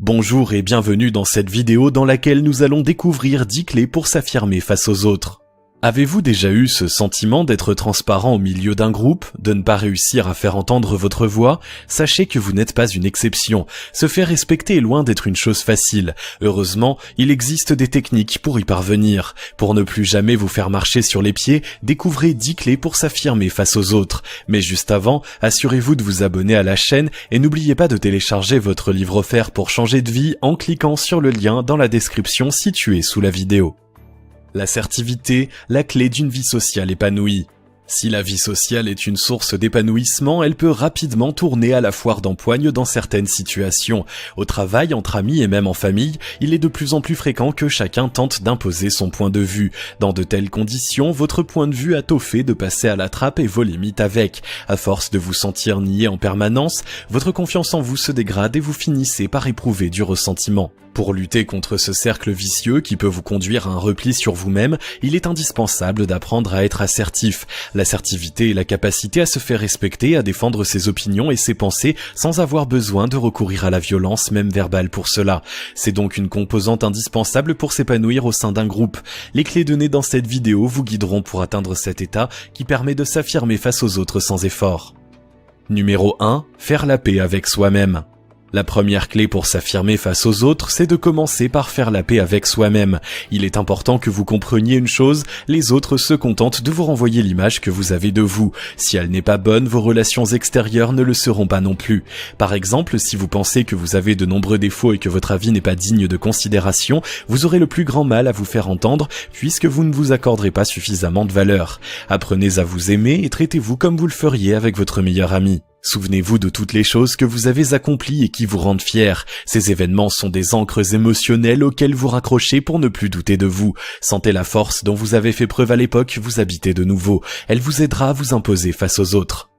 Bonjour et bienvenue dans cette vidéo dans laquelle nous allons découvrir 10 clés pour s'affirmer face aux autres. Avez-vous déjà eu ce sentiment d'être transparent au milieu d'un groupe, de ne pas réussir à faire entendre votre voix? Sachez que vous n'êtes pas une exception. Se faire respecter est loin d'être une chose facile. Heureusement, il existe des techniques pour y parvenir. Pour ne plus jamais vous faire marcher sur les pieds, découvrez 10 clés pour s'affirmer face aux autres. Mais juste avant, assurez-vous de vous abonner à la chaîne et n'oubliez pas de télécharger votre livre offert pour changer de vie en cliquant sur le lien dans la description située sous la vidéo. L'assertivité, la clé d'une vie sociale épanouie. Si la vie sociale est une source d'épanouissement, elle peut rapidement tourner à la foire d'empoigne dans certaines situations. Au travail, entre amis et même en famille, il est de plus en plus fréquent que chacun tente d'imposer son point de vue. Dans de telles conditions, votre point de vue a tôt fait de passer à la trappe et vos limites avec. À force de vous sentir nié en permanence, votre confiance en vous se dégrade et vous finissez par éprouver du ressentiment. Pour lutter contre ce cercle vicieux qui peut vous conduire à un repli sur vous-même, il est indispensable d'apprendre à être assertif. L'assertivité est la capacité à se faire respecter, à défendre ses opinions et ses pensées sans avoir besoin de recourir à la violence, même verbale pour cela. C'est donc une composante indispensable pour s'épanouir au sein d'un groupe. Les clés données dans cette vidéo vous guideront pour atteindre cet état qui permet de s'affirmer face aux autres sans effort. Numéro 1. Faire la paix avec soi-même. La première clé pour s'affirmer face aux autres, c'est de commencer par faire la paix avec soi-même. Il est important que vous compreniez une chose, les autres se contentent de vous renvoyer l'image que vous avez de vous. Si elle n'est pas bonne, vos relations extérieures ne le seront pas non plus. Par exemple, si vous pensez que vous avez de nombreux défauts et que votre avis n'est pas digne de considération, vous aurez le plus grand mal à vous faire entendre puisque vous ne vous accorderez pas suffisamment de valeur. Apprenez à vous aimer et traitez-vous comme vous le feriez avec votre meilleur ami. Souvenez-vous de toutes les choses que vous avez accomplies et qui vous rendent fiers. Ces événements sont des ancres émotionnelles auxquelles vous raccrochez pour ne plus douter de vous. Sentez la force dont vous avez fait preuve à l'époque vous habiter de nouveau. Elle vous aidera à vous imposer face aux autres.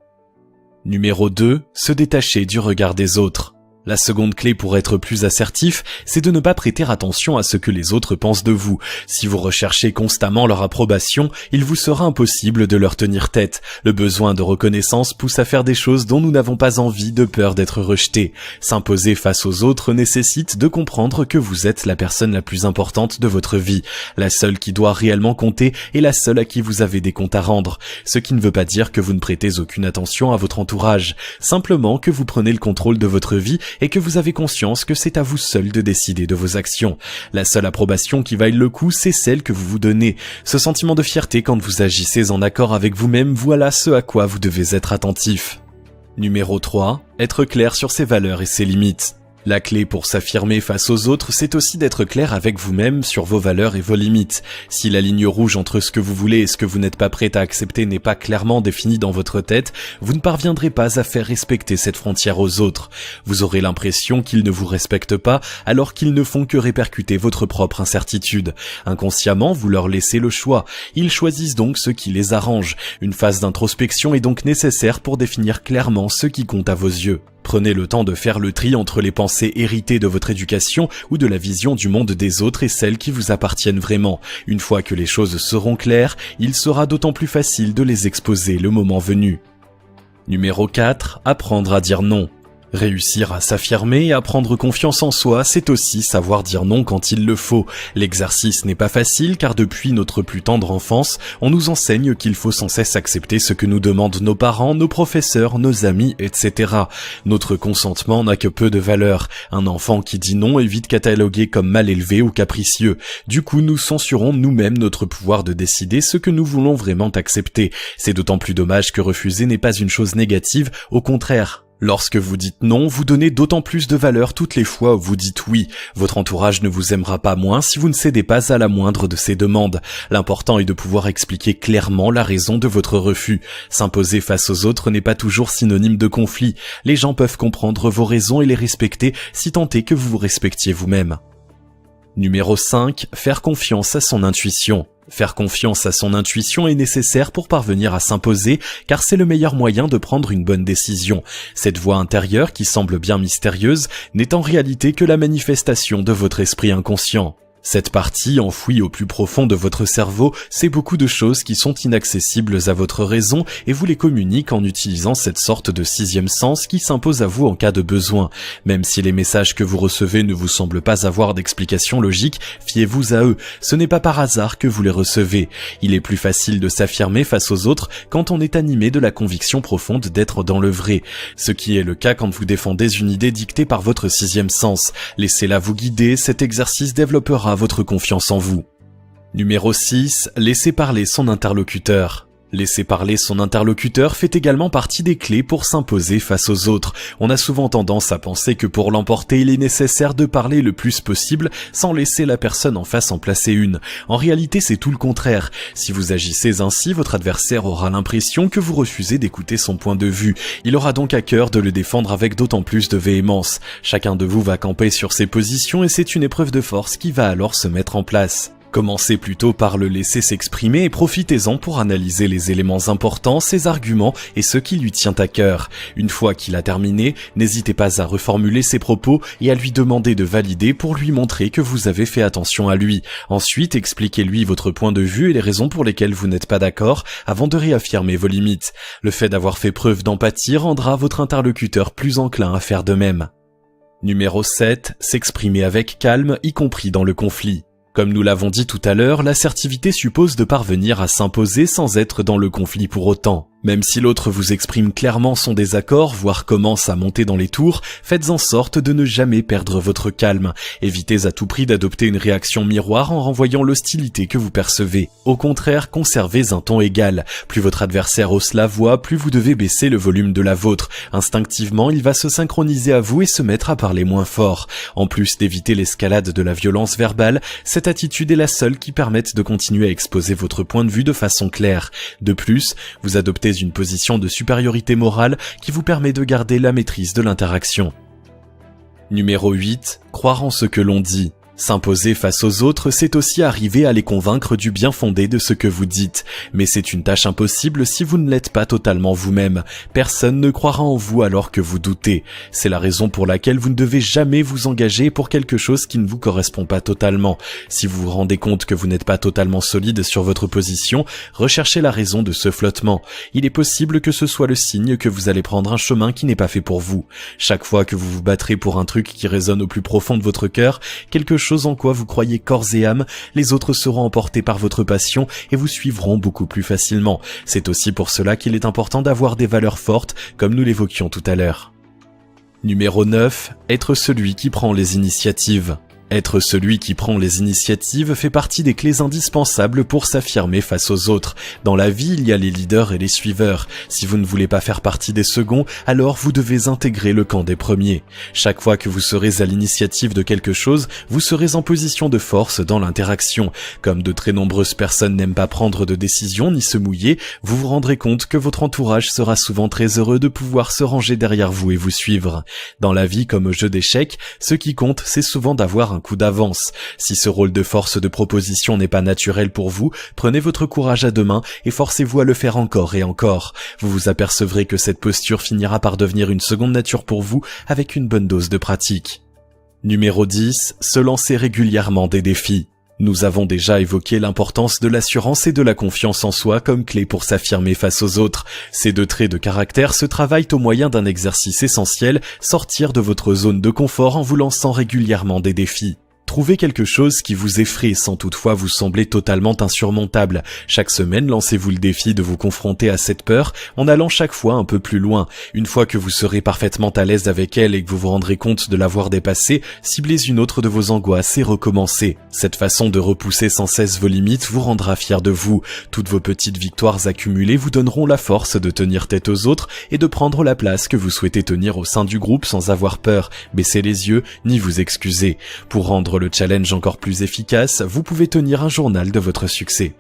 Numéro 2. Se détacher du regard des autres. La seconde clé pour être plus assertif, c'est de ne pas prêter attention à ce que les autres pensent de vous. Si vous recherchez constamment leur approbation, il vous sera impossible de leur tenir tête. Le besoin de reconnaissance pousse à faire des choses dont nous n'avons pas envie de peur d'être rejetés. S'imposer face aux autres nécessite de comprendre que vous êtes la personne la plus importante de votre vie. La seule qui doit réellement compter et la seule à qui vous avez des comptes à rendre. Ce qui ne veut pas dire que vous ne prêtez aucune attention à votre entourage. Simplement que vous prenez le contrôle de votre vie et que vous avez conscience que c'est à vous seul de décider de vos actions. La seule approbation qui vaille le coup, c'est celle que vous vous donnez. Ce sentiment de fierté quand vous agissez en accord avec vous-même, voilà ce à quoi vous devez être attentif. Numéro 3. Être clair sur ses valeurs et ses limites. La clé pour s'affirmer face aux autres, c'est aussi d'être clair avec vous-même sur vos valeurs et vos limites. Si la ligne rouge entre ce que vous voulez et ce que vous n'êtes pas prêt à accepter n'est pas clairement définie dans votre tête, vous ne parviendrez pas à faire respecter cette frontière aux autres. Vous aurez l'impression qu'ils ne vous respectent pas alors qu'ils ne font que répercuter votre propre incertitude. Inconsciemment, vous leur laissez le choix. Ils choisissent donc ce qui les arrange. Une phase d'introspection est donc nécessaire pour définir clairement ce qui compte à vos yeux. Prenez le temps de faire le tri entre les pensées héritées de votre éducation ou de la vision du monde des autres et celles qui vous appartiennent vraiment. Une fois que les choses seront claires, il sera d'autant plus facile de les exposer le moment venu. Numéro 4. Apprendre à dire non. Réussir à s'affirmer et à prendre confiance en soi, c'est aussi savoir dire non quand il le faut. L'exercice n'est pas facile car depuis notre plus tendre enfance, on nous enseigne qu'il faut sans cesse accepter ce que nous demandent nos parents, nos professeurs, nos amis, etc. Notre consentement n'a que peu de valeur. Un enfant qui dit non est vite catalogué comme mal élevé ou capricieux. Du coup, nous censurons nous-mêmes notre pouvoir de décider ce que nous voulons vraiment accepter. C'est d'autant plus dommage que refuser n'est pas une chose négative, au contraire. Lorsque vous dites non, vous donnez d'autant plus de valeur toutes les fois où vous dites oui. Votre entourage ne vous aimera pas moins si vous ne cédez pas à la moindre de ses demandes. L'important est de pouvoir expliquer clairement la raison de votre refus. S'imposer face aux autres n'est pas toujours synonyme de conflit. Les gens peuvent comprendre vos raisons et les respecter si tant est que vous vous respectiez vous-même. Numéro 5. Faire confiance à son intuition. Faire confiance à son intuition est nécessaire pour parvenir à s'imposer, car c'est le meilleur moyen de prendre une bonne décision. Cette voix intérieure, qui semble bien mystérieuse, n'est en réalité que la manifestation de votre esprit inconscient. Cette partie, enfouie au plus profond de votre cerveau, sait beaucoup de choses qui sont inaccessibles à votre raison et vous les communique en utilisant cette sorte de sixième sens qui s'impose à vous en cas de besoin. Même si les messages que vous recevez ne vous semblent pas avoir d'explication logique, fiez-vous à eux. Ce n'est pas par hasard que vous les recevez. Il est plus facile de s'affirmer face aux autres quand on est animé de la conviction profonde d'être dans le vrai. Ce qui est le cas quand vous défendez une idée dictée par votre sixième sens. Laissez-la vous guider, cet exercice développera votre confiance en vous. Numéro 6. Laissez parler son interlocuteur. Laisser parler son interlocuteur fait également partie des clés pour s'imposer face aux autres. On a souvent tendance à penser que pour l'emporter, il est nécessaire de parler le plus possible sans laisser la personne en face en placer une. En réalité, c'est tout le contraire. Si vous agissez ainsi, votre adversaire aura l'impression que vous refusez d'écouter son point de vue. Il aura donc à cœur de le défendre avec d'autant plus de véhémence. Chacun de vous va camper sur ses positions et c'est une épreuve de force qui va alors se mettre en place. Commencez plutôt par le laisser s'exprimer et profitez-en pour analyser les éléments importants, ses arguments et ce qui lui tient à cœur. Une fois qu'il a terminé, n'hésitez pas à reformuler ses propos et à lui demander de valider pour lui montrer que vous avez fait attention à lui. Ensuite, expliquez-lui votre point de vue et les raisons pour lesquelles vous n'êtes pas d'accord avant de réaffirmer vos limites. Le fait d'avoir fait preuve d'empathie rendra votre interlocuteur plus enclin à faire de même. Numéro 7. S'exprimer avec calme, y compris dans le conflit. Comme nous l'avons dit tout à l'heure, l'assertivité suppose de parvenir à s'imposer sans être dans le conflit pour autant. Même si l'autre vous exprime clairement son désaccord, voire commence à monter dans les tours, faites en sorte de ne jamais perdre votre calme. Évitez à tout prix d'adopter une réaction miroir en renvoyant l'hostilité que vous percevez. Au contraire, conservez un ton égal. Plus votre adversaire hausse la voix, plus vous devez baisser le volume de la vôtre. Instinctivement, il va se synchroniser à vous et se mettre à parler moins fort. En plus d'éviter l'escalade de la violence verbale, cette attitude est la seule qui permette de continuer à exposer votre point de vue de façon claire. De plus, vous adoptez une position de supériorité morale qui vous permet de garder la maîtrise de l'interaction. Numéro 8. Croire en ce que l'on dit. S'imposer face aux autres, c'est aussi arriver à les convaincre du bien fondé de ce que vous dites. Mais c'est une tâche impossible si vous ne l'êtes pas totalement vous-même. Personne ne croira en vous alors que vous doutez. C'est la raison pour laquelle vous ne devez jamais vous engager pour quelque chose qui ne vous correspond pas totalement. Si vous vous rendez compte que vous n'êtes pas totalement solide sur votre position, recherchez la raison de ce flottement. Il est possible que ce soit le signe que vous allez prendre un chemin qui n'est pas fait pour vous. Chaque fois que vous vous battrez pour un truc qui résonne au plus profond de votre cœur, quelque chose en quoi vous croyez corps et âme, les autres seront emportés par votre passion et vous suivront beaucoup plus facilement. C'est aussi pour cela qu'il est important d'avoir des valeurs fortes, comme nous l'évoquions tout à l'heure. Numéro 9. Être celui qui prend les initiatives. Être celui qui prend les initiatives fait partie des clés indispensables pour s'affirmer face aux autres. Dans la vie, il y a les leaders et les suiveurs. Si vous ne voulez pas faire partie des seconds, alors vous devez intégrer le camp des premiers. Chaque fois que vous serez à l'initiative de quelque chose, vous serez en position de force dans l'interaction. Comme de très nombreuses personnes n'aiment pas prendre de décision ni se mouiller, vous vous rendrez compte que votre entourage sera souvent très heureux de pouvoir se ranger derrière vous et vous suivre. Dans la vie comme au jeu d'échecs, ce qui compte, c'est souvent d'avoir un coup d'avance. Si ce rôle de force de proposition n'est pas naturel pour vous, prenez votre courage à deux mains et forcez-vous à le faire encore et encore. Vous vous apercevrez que cette posture finira par devenir une seconde nature pour vous avec une bonne dose de pratique. Numéro 10. Se lancer régulièrement des défis. Nous avons déjà évoqué l'importance de l'assurance et de la confiance en soi comme clé pour s'affirmer face aux autres. Ces deux traits de caractère se travaillent au moyen d'un exercice essentiel, sortir de votre zone de confort en vous lançant régulièrement des défis. Trouvez quelque chose qui vous effraie sans toutefois vous sembler totalement insurmontable. Chaque semaine, lancez-vous le défi de vous confronter à cette peur en allant chaque fois un peu plus loin. Une fois que vous serez parfaitement à l'aise avec elle et que vous vous rendrez compte de l'avoir dépassée, ciblez une autre de vos angoisses et recommencez. Cette façon de repousser sans cesse vos limites vous rendra fier de vous. Toutes vos petites victoires accumulées vous donneront la force de tenir tête aux autres et de prendre la place que vous souhaitez tenir au sein du groupe sans avoir peur, baisser les yeux, ni vous excuser. Pour rendre le challenge encore plus efficace, vous pouvez tenir un journal de votre succès.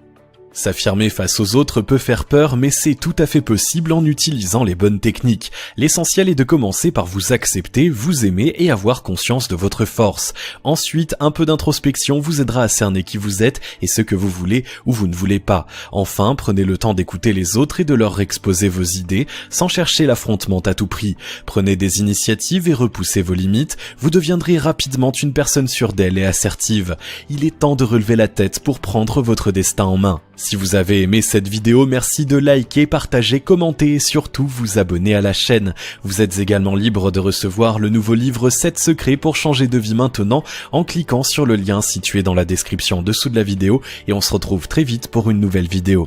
S'affirmer face aux autres peut faire peur, mais c'est tout à fait possible en utilisant les bonnes techniques. L'essentiel est de commencer par vous accepter, vous aimer et avoir conscience de votre force. Ensuite, un peu d'introspection vous aidera à cerner qui vous êtes et ce que vous voulez ou vous ne voulez pas. Enfin, prenez le temps d'écouter les autres et de leur exposer vos idées, sans chercher l'affrontement à tout prix. Prenez des initiatives et repoussez vos limites, vous deviendrez rapidement une personne sûre d'elle et assertive. Il est temps de relever la tête pour prendre votre destin en main. Si vous avez aimé cette vidéo, merci de liker, partager, commenter et surtout vous abonner à la chaîne. Vous êtes également libre de recevoir le nouveau livre 7 secrets pour changer de vie maintenant en cliquant sur le lien situé dans la description en dessous de la vidéo et on se retrouve très vite pour une nouvelle vidéo.